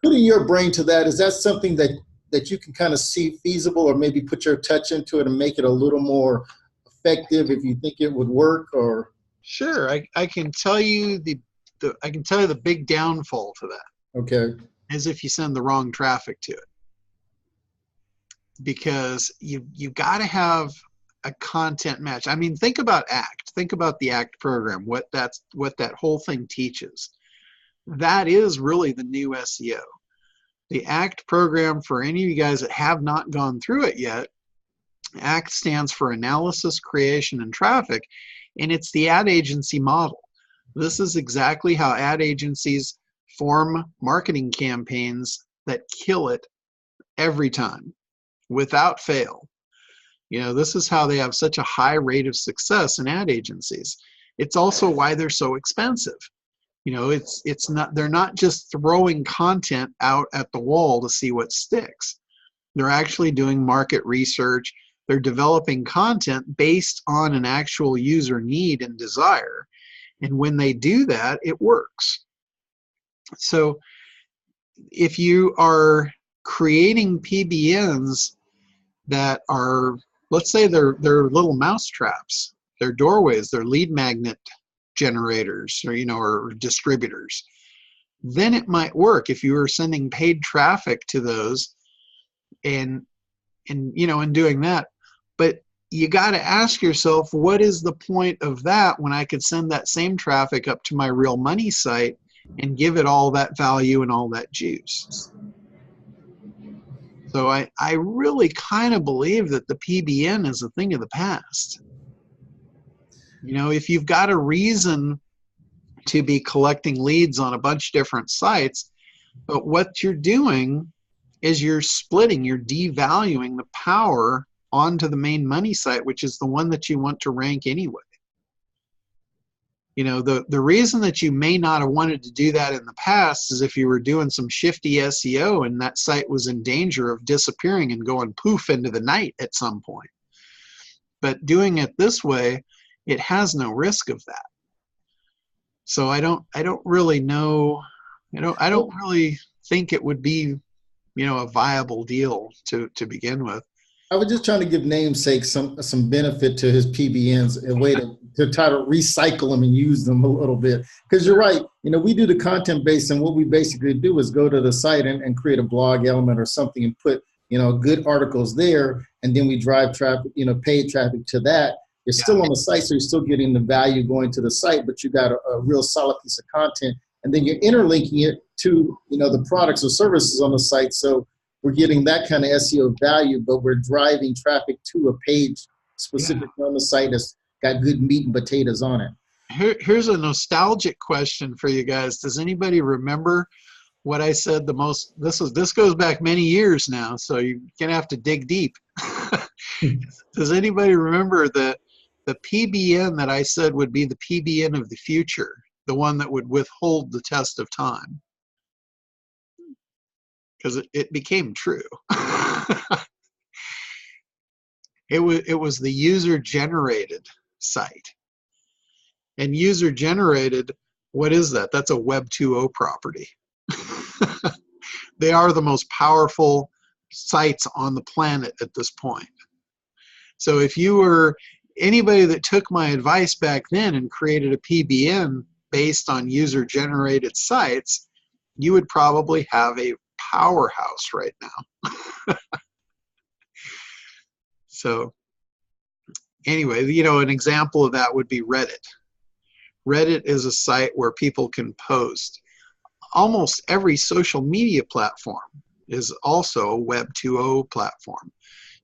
Putting your brain to that, is that something that you can kind of see feasible, or maybe put your touch into it and make it a little more effective if you think it would work? Or Sure, I can tell you the big downfall to that. Okay. Is if you send the wrong traffic to it, because you got to have a content match. I mean, think about ACT. Think about the ACT program. What that whole thing teaches. That is really the new SEO. The ACT program, for any of you guys that have not gone through it yet, ACT stands for Analysis, Creation, and Traffic, and it's the ad agency model. This is exactly how ad agencies form marketing campaigns that kill it every time, without fail. This is how they have such a high rate of success in ad agencies. It's also why they're so expensive. You know, it's not, they're not just throwing content out at the wall to see what sticks. They're actually doing market research. They're developing content based on an actual user need and desire. And when they do that, it works. So if you are creating PBNs that are, let's say they're little mouse traps, they're doorways, they're lead magnet generators, or, you know, or distributors, then it might work if you were sending paid traffic to those and you know, and doing that. But you got to ask yourself, what is the point of that when I could send that same traffic up to my real money site and give it all that value and all that juice? So I really kind of believe that the PBN is a thing of the past. You know, if you've got a reason to be collecting leads on a bunch of different sites, but what you're doing is you're splitting, you're devaluing the power onto the main money site, which is the one that you want to rank anyway. You know, the reason that you may not have wanted to do that in the past is if you were doing some shifty SEO and that site was in danger of disappearing and going poof into the night at some point. But doing it this way, it has no risk of that. So I don't really know, I don't really think it would be, you know, a viable deal to begin with. I was just trying to give namesake some benefit to his PBNs, a way to try to recycle them and use them a little bit. Because you're right, you know, we do the content base, and what we basically do is go to the site and create a blog element or something and put, you know, good articles there, and then we drive traffic, you know, paid traffic to that. You're still on the site, so you're still getting the value going to the site, but you got a real solid piece of content, and then you're interlinking it to, you know, the products or services on the site. So we're getting that kind of SEO value, but we're driving traffic to a page specifically on the site that's got good meat and potatoes on it. Here's a nostalgic question for you guys. Does anybody remember what I said the most? This goes back many years now, so you're gonna have to dig deep. Does anybody remember the PBN that I said would be the PBN of the future, the one that would withhold the test of time? Because it became true. It was the user-generated site. And user-generated, what is that? That's a Web 2.0 property. They are the most powerful sites on the planet at this point. So if you were anybody that took my advice back then and created a PBN based on user-generated sites, you would probably have a powerhouse right now. So anyway, you know, an example of that would be Reddit. Reddit is a site where people can post. Almost every social media platform is also a Web 2.0 platform.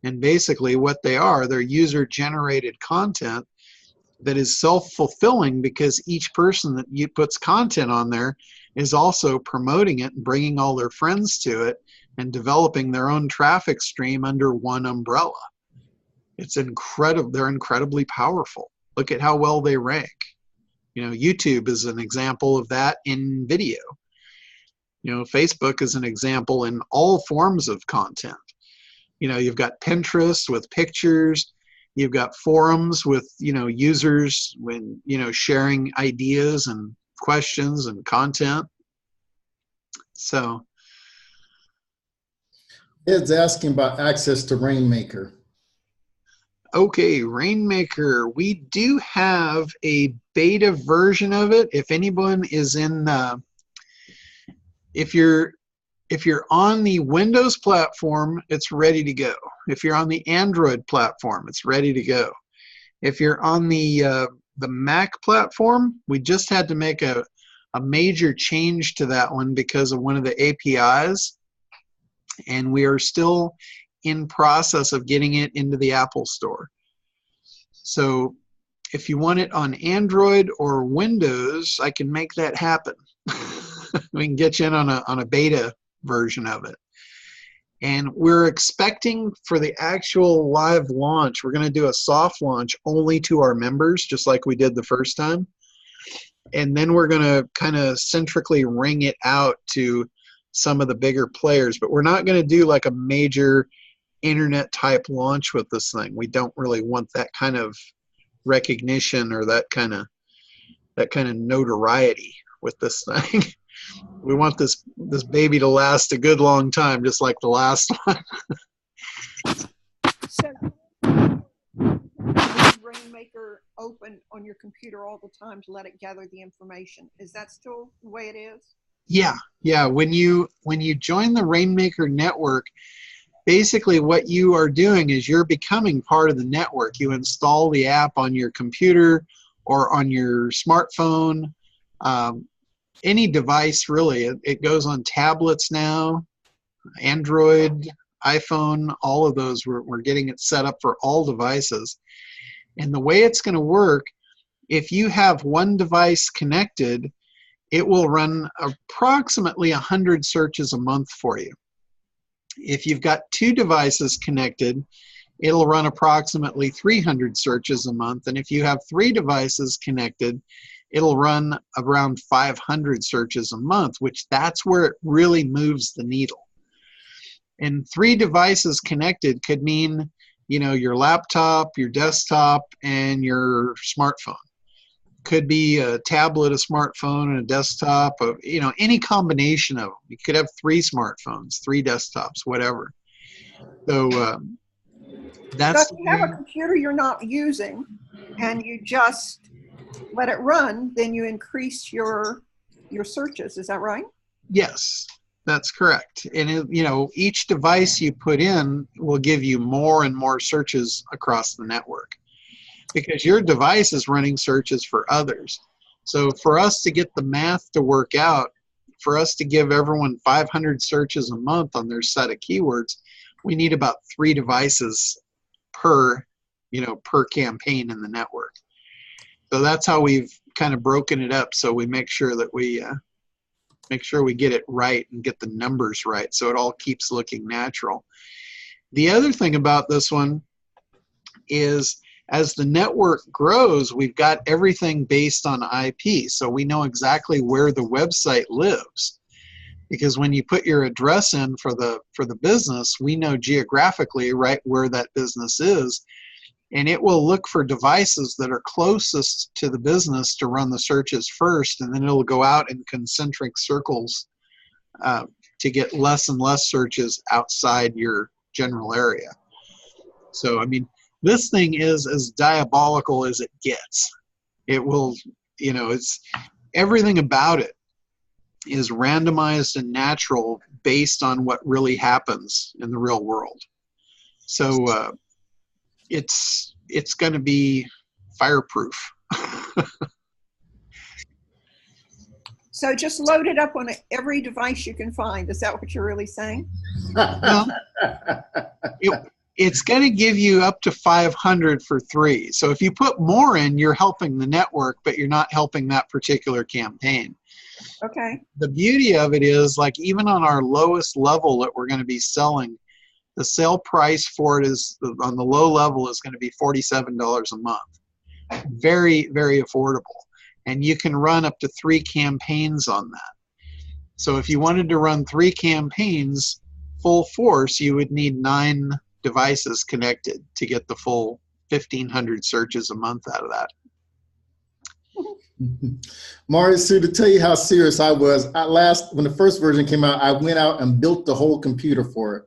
And basically what they are, they're user-generated content that is self-fulfilling, because each person that puts content on there is also promoting it and bringing all their friends to it and developing their own traffic stream under one umbrella. It's incredible. They're incredibly powerful. Look at how well they rank. You know, YouTube is an example of that in video. You know, Facebook is an example in all forms of content. You know, you've got Pinterest with pictures. You've got forums with, you know, users when, you know, sharing ideas and questions and content. So Ed's asking about access to Rainmaker. Okay, Rainmaker, we do have a beta version of it. If anyone is in, if you're on the Windows platform, it's ready to go. If you're on the Android platform, it's ready to go. If you're on the Mac platform, we just had to make a major change to that one because of one of the APIs, and we are still in process of getting it into the Apple Store. So if you want it on Android or Windows, I can make that happen. We can get you in on a beta version of it. And we're expecting for the actual live launch, we're going to do a soft launch only to our members, just like we did the first time. and then we're going to kind of centrically ring it out to some of the bigger players. But we're not going to do like a major internet type launch with this thing. We don't really want that kind of recognition or that kind of notoriety with this thing. We want this baby to last a good long time, just like the last one. So, Rainmaker open on your computer all the time to let it gather the information. Is that still the way it is? Yeah. When you join the Rainmaker network, basically what you are doing is you're becoming part of the network. You install the app on your computer or on your smartphone, any device really. It goes on tablets now, Android, iPhone, all of those. We're getting it set up for all devices. And the way it's going to work, if you have one device connected, it will run approximately 100 searches a month for you. If you've got two devices connected, it'll run approximately 300 searches a month. And if you have three devices connected, it'll run around 500 searches a month, which that's where it really moves the needle. And three devices connected could mean, your laptop, your desktop, and your smartphone. Could be a tablet, a smartphone, and a desktop, any combination of them. You could have three smartphones, three desktops, whatever. So that's. So if you have a computer you're not using and you just let it run, then you increase your searches. Is that right? Yes, that's correct. And each device you put in will give you more and more searches across the network, because your device is running searches for others. So for us to get the math to work out, for us to give everyone 500 searches a month on their set of keywords, we need about 3 devices per campaign in the network. So that's how we've kind of broken it up. So we make sure that we get it right and get the numbers right, so it all keeps looking natural. The other thing about this one is, as the network grows, we've got everything based on IP, so we know exactly where the website lives. Because when you put your address in for the business, we know geographically right where that business is, and it will look for devices that are closest to the business to run the searches first, and then it'll go out in concentric circles to get less and less searches outside your general area. So, I mean, this thing is as diabolical as it gets. It will, it's everything about it is randomized and natural based on what really happens in the real world. So it's going to be fireproof. So just load it up on every device you can find. Is that what you're really saying? Well, it's going to give you up to 500 for 3. So if you put more in, you're helping the network, but you're not helping that particular campaign. Okay. The beauty of it is, like, even on our lowest level that we're going to be selling, the sale price for it is, on the low level, is going to be $47 a month. Very, very affordable. And you can run up to 3 campaigns on that. So if you wanted to run 3 campaigns full force, you would need 9 devices connected to get the full 1,500 searches a month out of that. Marius, to tell you how serious I was, when the first version came out, I went out and built the whole computer for it.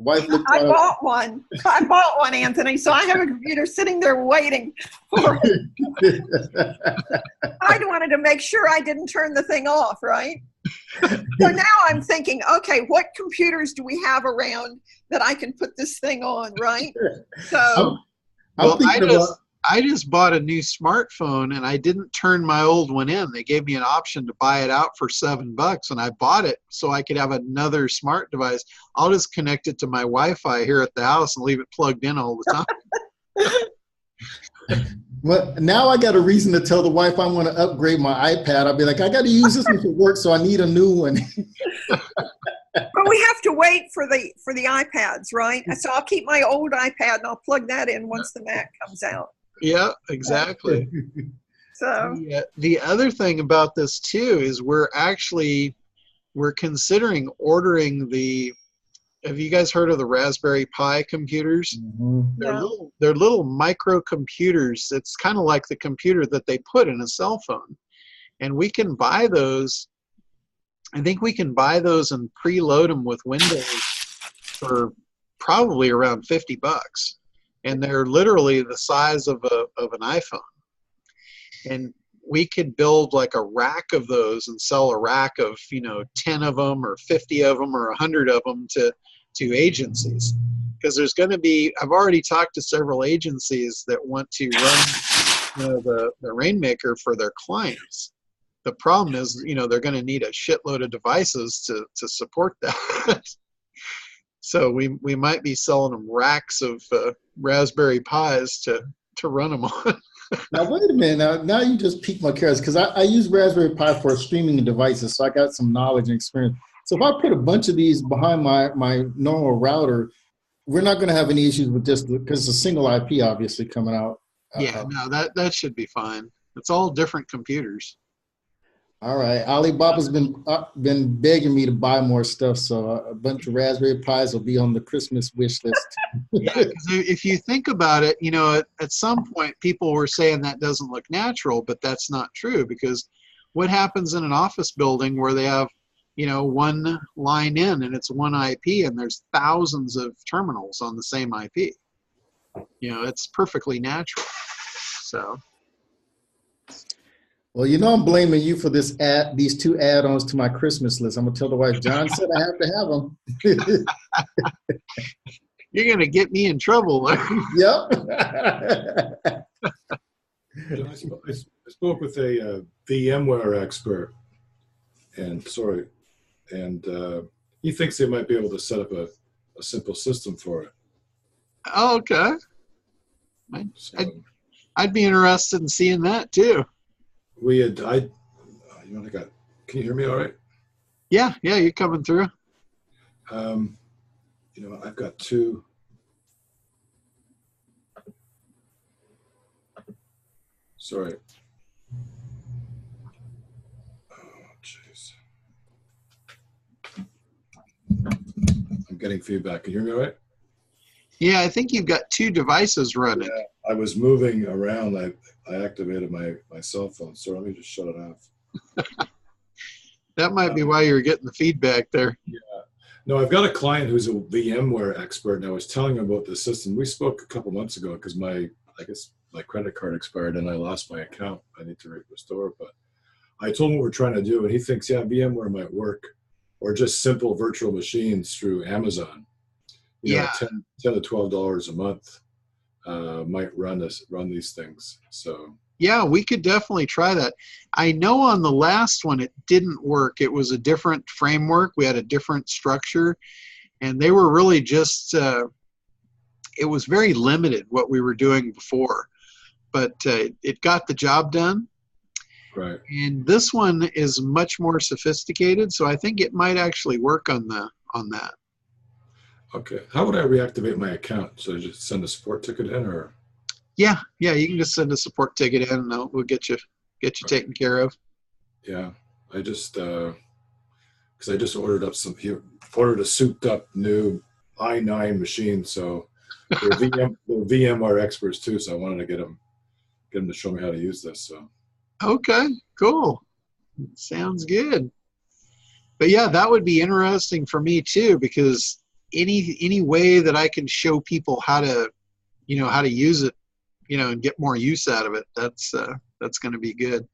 I bought one. I bought one, Anthony. So I have a computer sitting there waiting for it. I wanted to make sure I didn't turn the thing off, right? So now I'm thinking, okay, what computers do we have around that I can put this thing on, right? So, well, I just bought a new smartphone and I didn't turn my old one in. They gave me an option to buy it out for $7, and I bought it so I could have another smart device. I'll just connect it to my Wi-Fi here at the house and leave it plugged in all the time. Well, now I got a reason to tell the wife I want to upgrade my iPad. I'll be like, I got to use this one for work, so I need a new one. But we have to wait for the iPads, right? So I'll keep my old iPad and I'll plug that in once the Mac comes out. Yeah, exactly. So The other thing about this too is we're considering ordering the. Have you guys heard of the Raspberry Pi computers? Mhm. They're little microcomputers. It's kind of like the computer that they put in a cell phone, and we can buy those. I think we can buy those and preload them with Windows for probably around $50, and they're literally the size of an iPhone. And we could build like a rack of those and sell a rack of 10 of them or 50 of them or 100 of them to agencies, because there's going to be. I've already talked to several agencies that want to run the Rainmaker for their clients. The problem is, they're going to need a shitload of devices to support that. So we might be selling them racks of Raspberry Pis to run them on. Now, wait a minute. Now you just piqued my curiosity, because I use Raspberry Pi for streaming devices, so I got some knowledge and experience. So if I put a bunch of these behind my normal router, we're not going to have any issues with this, because it's a single IP obviously coming out. Yeah, no, that should be fine. It's all different computers. All right. Alibaba's been begging me to buy more stuff, so a bunch of Raspberry Pis will be on the Christmas wish list. Yeah, because if you think about it, at some point people were saying that doesn't look natural, but that's not true, because what happens in an office building where they have, one line in and it's one IP and there's thousands of terminals on the same IP? It's perfectly natural. So. Well, I'm blaming you for these two add-ons to my Christmas list. I'm gonna tell the wife, John said I have to have them. You're gonna get me in trouble. Yep. I spoke with a VMware expert, and he thinks they might be able to set up a simple system for it. Oh, okay. I'd be interested in seeing that too. Can you hear me all right? Yeah, you're coming through. I've got two. Sorry. Oh, jeez. I'm getting feedback. Can you hear me all right? Yeah, I think you've got two devices running. Yeah, I was moving around. I activated my cell phone, so let me just shut it off. That might be why you're getting the feedback there. Yeah. No, I've got a client who's a VMware expert, and I was telling him about the system. We spoke a couple months ago because my credit card expired and I lost my account. I need to restore it, but I told him what we're trying to do, and he thinks, VMware might work, or just simple virtual machines through Amazon. $10 to $12 a month might run these things. So yeah, we could definitely try that. I know on the last one it didn't work. It was a different framework. We had a different structure, and they were really just it was very limited what we were doing before, but it got the job done. Right. And this one is much more sophisticated, so I think it might actually work on that. Okay. How would I reactivate my account? So I just send a support ticket in, or? Yeah, you can just send a support ticket in, and we'll get you taken care of. Yeah, I just because I just ordered a souped up new i9 machine, so they're VMware experts too. So I wanted to get them to show me how to use this. So. Okay, cool. Sounds good. But yeah, that would be interesting for me too, because any way that I can show people how to use it, and get more use out of it, that's going to be good.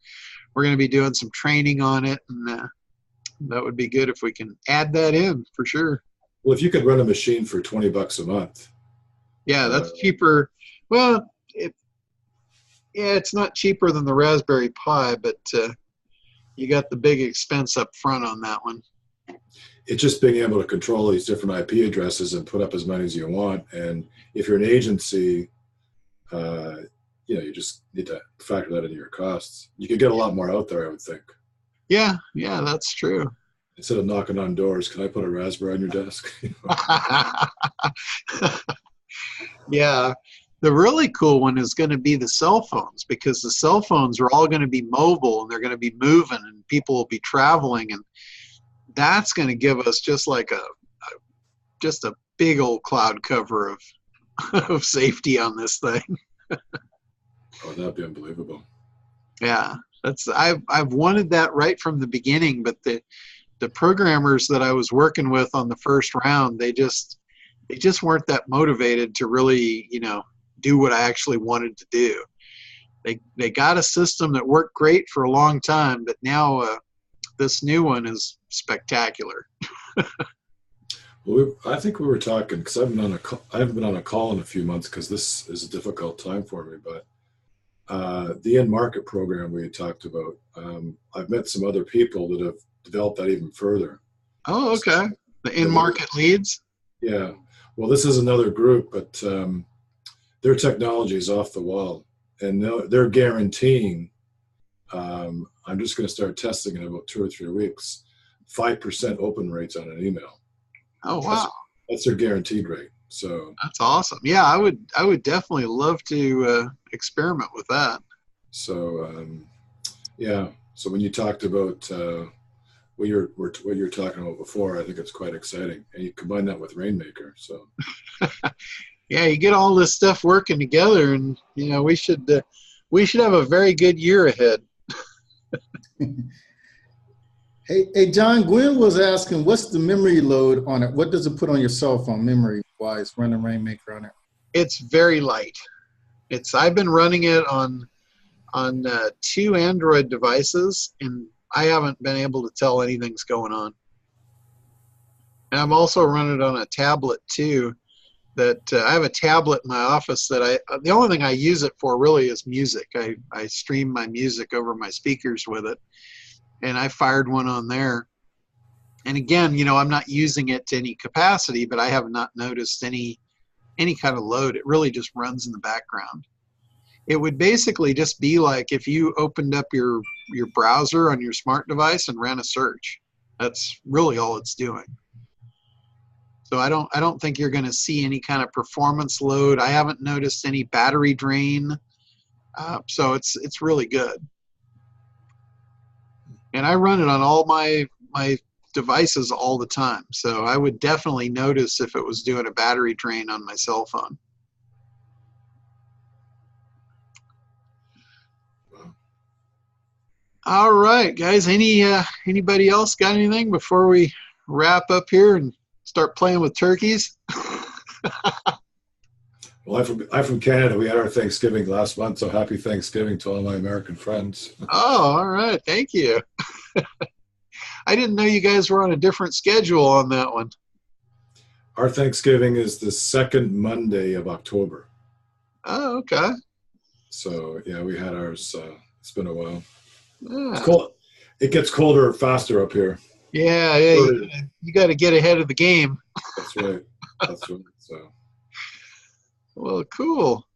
We're going to be doing some training on it, and that would be good if we can add that in for sure. Well, if you could run a machine for $20 a month. Yeah, that's cheaper. Well, it's not cheaper than the Raspberry Pi, but you got the big expense up front on that one. It's just being able to control these different IP addresses and put up as many as you want. And if you're an agency, you just need to factor that into your costs. You could get a lot more out there, I would think. Yeah, that's true. Instead of knocking on doors, can I put a Raspberry on your desk? Yeah, The really cool one is going to be the cell phones, because the cell phones are all going to be mobile and they're going to be moving and people will be traveling, and that's going to give us just like just a big old cloud cover of of safety on this thing. Oh, that'd be unbelievable. Yeah, I've wanted that right from the beginning, but the programmers that I was working with on the first round, they just weren't that motivated to really, do what I actually wanted to do. They got a system that worked great for a long time, but now this new one is spectacular. Well, I think we were talking, because I haven't been on a call in a few months because this is a difficult time for me. But the in-market program we had talked about, I've met some other people that have developed that even further. Oh, okay. The in-market leads? Yeah. Well, this is another group, but their technology is off the wall, and they're guaranteeing. I'm just going to start testing in about 2 or 3 weeks. 5% open rates on an email. Oh, wow. That's their guaranteed rate. So that's awesome. Yeah, I would definitely love to experiment with that. So yeah. So when you talked about what you're talking about before, I think it's quite exciting, and you combine that with Rainmaker. So yeah, you get all this stuff working together, and we should have a very good year ahead. Hey, John, Gwen was asking, what's the memory load on it? What does it put on your cell phone memory-wise, running Rainmaker on it? It's very light. I've been running it on 2 Android devices, and I haven't been able to tell anything's going on. And I've also run it on a tablet too. That I have a tablet in my office that the only thing I use it for really is music. I stream my music over my speakers with it, and I fired one on there. And again, I'm not using it to any capacity, but I have not noticed any kind of load. It really just runs in the background. It would basically just be like if you opened up your browser on your smart device and ran a search. That's really all it's doing. So I don't think you're going to see any kind of performance load. I haven't noticed any battery drain. So it's really good. And I run it on all my devices all the time. So I would definitely notice if it was doing a battery drain on my cell phone. All right, guys. Anybody else got anything before we wrap up here and start playing with turkeys? Well, I'm from Canada. We had our Thanksgiving last month, so happy Thanksgiving to all my American friends. Oh, all right. Thank you. I didn't know you guys were on a different schedule on that one. Our Thanksgiving is the second Monday of October. Oh, okay. So, yeah, we had ours. It's been a while. Yeah. It's cold. It gets colder faster up here. Yeah. You got to get ahead of the game. That's right. That's right. So. Well, cool.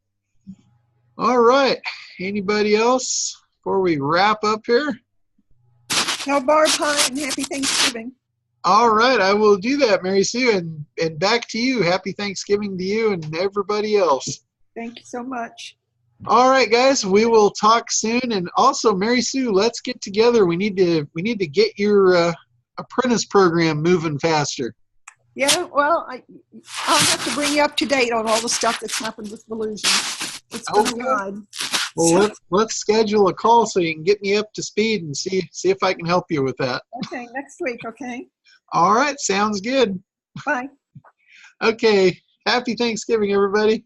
All right. Anybody else before we wrap up here? No bar pie and happy Thanksgiving. All right. I will do that, Mary Sue. And back to you. Happy Thanksgiving to you and everybody else. Thank you so much. All right, guys. We will talk soon. And also, Mary Sue, let's get together. We need to get your apprentice program moving faster. Yeah, well, I'll have to bring you up to date on all the stuff that's happened with Volusion. It's been a ride. Well, let's schedule a call so you can get me up to speed and see if I can help you with that. Okay, next week, okay? All right, sounds good. Bye. Okay, happy Thanksgiving, everybody.